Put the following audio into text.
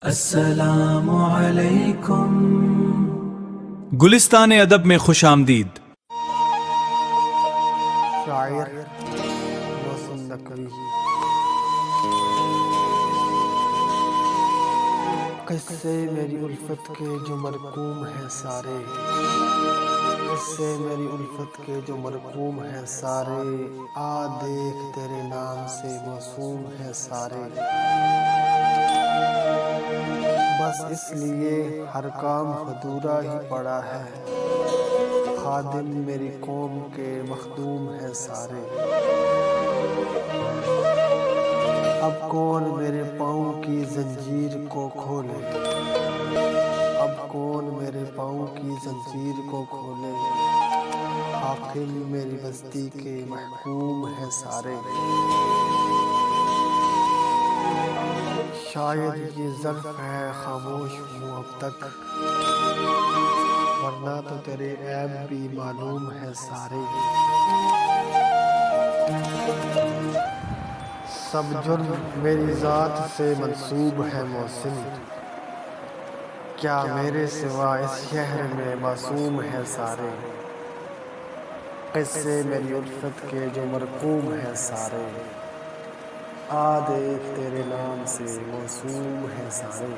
السلام علیکم۔ گلستان ادب میں خوش آمدید۔ شاعر محسن نقوی۔ قصے میری الفت کے جو مرقوم ہیں سارے، قصے میری الفت کے جو مرقوم ہیں سارے، آ دیکھ تیرے نام سے موسوم ہیں سارے۔ بس اس لیے ہر کام ادھورا ہی پڑا ہے، خادم میری قوم کے مخدوم ہیں سارے۔ اب کون میرے پاؤں کی زنجیر کو کھولے، اب کون میرے پاؤں کی زنجیر کو کھولے، حاکم میری بستی کے محکوم ہیں سارے۔ شاید یہ ظرف ہے خاموش ہوں اب تک، ورنہ تو تیرے عیب بھی معلوم ہے سارے۔ سب جرم میری ذات سے منسوب ہے محسن، کیا میرے سوا اس شہر میں معصوم ہے سارے۔ قصے میری الفت کے جو مرقوم ہیں سارے، آ دیکھ تیرے نام سے موسوم ہیں سارے۔